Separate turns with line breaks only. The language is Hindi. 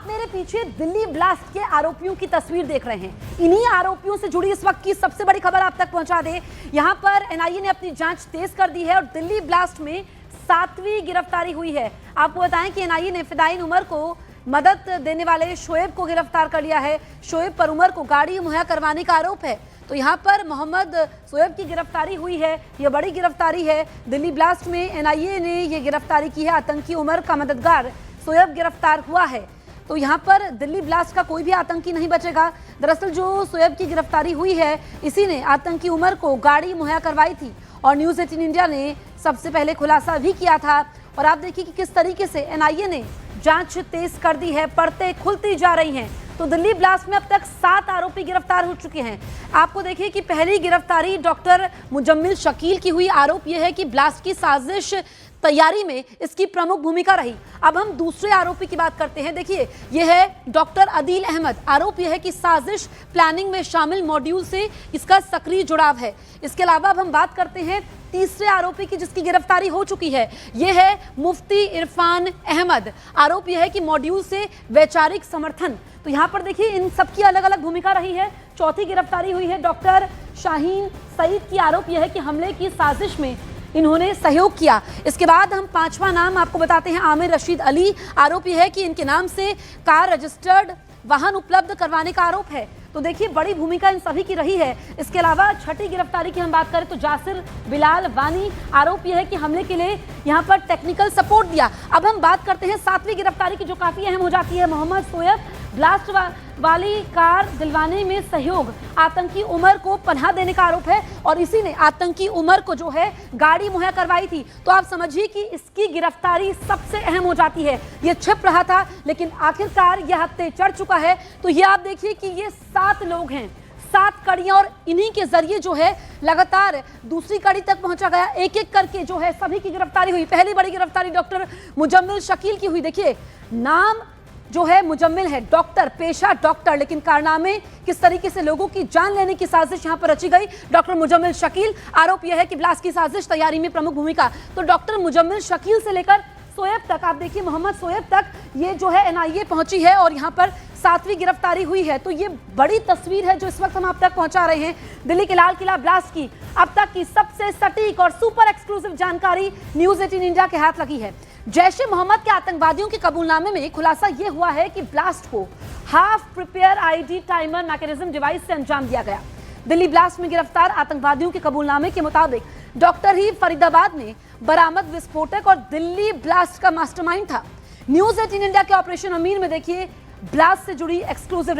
आप मेरे पीछे दिल्ली ब्लास्ट के आरोपियों की तस्वीर देख रहे हैं। इन्हीं आरोपियों से जुड़ी इस वक्त की सबसे बड़ी खबर आप तक पहुंचा दे। यहां पर एनआईए ने अपनी जांच तेज कर दी है और दिल्ली ब्लास्ट में 7वीं गिरफ्तारी हुई है। आपको बताएं कि एनआईए ने फिदाइन उमर को मदद देने वाले शोएब को गिरफ्तार कर लिया है। शोएब पर उमर को गाड़ी मुहैया करवाने का आरोप है। तो यहाँ पर मोहम्मद शोएब की गिरफ्तारी हुई है। यह बड़ी गिरफ्तारी है। दिल्ली ब्लास्ट में एनआईए ने यह गिरफ्तारी की है। आतंकी उमर का मददगार शोएब गिरफ्तार हुआ है। तो यहाँ पर दिल्ली ब्लास्ट का कोई भी आतंकी नहीं बचेगा। दरअसल जो शोएब की गिरफ्तारी हुई है, इसी ने आतंकी उमर को गाड़ी मुहैया करवाई थी और न्यूज़ 18 इंडिया ने सबसे पहले खुलासा भी किया था। और आप देखिए कि किस तरीके से एनआईए ने जांच तेज कर दी है। परतें खुलती जा रही हैं। तो दिल्ली ब्लास्ट में अब तक 7 आरोपी गिरफ्तार हो चुके हैं। आपको देखिए कि पहली गिरफ्तारी डॉक्टर मुजम्मिल शकील की हुई। आरोप यह है कि ब्लास्ट की साजिश तैयारी में इसकी प्रमुख भूमिका रही। अब हम दूसरे आरोपी की बात करते हैं। देखिए, यह है डॉक्टर अदील अहमद। आरोप यह है कि साजिश प्लानिंग में शामिल मॉड्यूल से इसका सक्रिय जुड़ाव है। इसके अलावा अब हम बात करते हैं तीसरे आरोपी की, जिसकी गिरफ्तारी हो चुकी है। यह है मुफ्ती इरफान अहमद। आरोप यह है कि मॉड्यूल से वैचारिक समर्थन। तो यहाँ पर देखिए, इन सबकी अलग अलग भूमिका रही है। चौथी गिरफ्तारी हुई है डॉक्टर शाहीन सईद की। आरोप यह है कि हमले की साजिश में इन्होंने सहयोग किया। इसके बाद हम 5वां नाम आपको बताते हैं, आमिर रशीद अली। आरोप यह है कि इनके नाम से कार रजिस्टर्ड वाहन उपलब्ध करवाने का आरोप है। तो देखिए, बड़ी भूमिका इन सभी की रही है। इसके अलावा छठी गिरफ्तारी की हम बात करें तो जासिर बिलाल वानी। आरोप यह है कि हमले के लिए यहां पर टेक्निकल सपोर्ट दिया। अब हम बात करते हैं 7वीं गिरफ्तारी की, जो काफी अहम हो जाती है। मोहम्मद शोएब, ब्लास्ट वाली कार दिलवाने में सहयोग। आतंकी उमर को पनाह देने का आरोप है और इसी ने आतंकी उमर को जो है गाड़ी मुहैया करवाई थी। तो आप समझिए कि इसकी गिरफ्तारी सबसे अहम हो जाती है। ये छिप रहा था, लेकिन आखिरकार यह हत्थे चढ़ चुका है। तो ये आप देखिए कि ये 7 लोग हैं, 7 कड़ियां, और इन्हीं के जरिए जो है लगातार दूसरी कड़ी तक पहुंचा गया। एक एक करके जो है सभी की गिरफ्तारी हुई। पहली बड़ी गिरफ्तारी डॉक्टर मुजम्मिल शकील की हुई। देखिए, नाम जो है मुजम्मिल है, डॉक्टर, पेशा डॉक्टर, लेकिन कारनामे किस तरीके से लोगों की जान लेने की साजिश यहां पर रची गई। डॉक्टर मुजम्मिल शकील, आरोप यह है कि ब्लास्ट की साजिश तैयारी में प्रमुख भूमिका। तो डॉक्टर मुजम्मिल शकील से लेकर शोएब तक, आप देखिए मोहम्मद शोएब तक, ये जो है एनआईए पहुंची है और यहां पर 7वीं गिरफ्तारी हुई है। तो ये बड़ी तस्वीर है जो इस वक्त हम आप तक पहुंचा रहे हैं दिल्ली के लाल किला ब्लास्ट की। अब तक की सबसे सटीक और सुपर एक्सक्लूसिव जानकारी न्यूज़ 18 इंडिया के हाथ लगी है। जैश ए मोहम्मद के आतंकवादियों के कबूलनामे में खुलासा यह हुआ है कि ब्लास्ट को half prepare ID timer mechanism device से अंजाम दिया गया। दिल्ली ब्लास्ट में गिरफ्तार आतंकवादियों के कबूलनामे के मुताबिक डॉक्टर ही फरीदाबाद में बरामद विस्फोटक और दिल्ली ब्लास्ट का मास्टरमाइंड था। न्यूज़ 18 इंडिया के ऑपरेशन अमीर में देखिए ब्लास्ट से जुड़ी एक्सक्लूसिव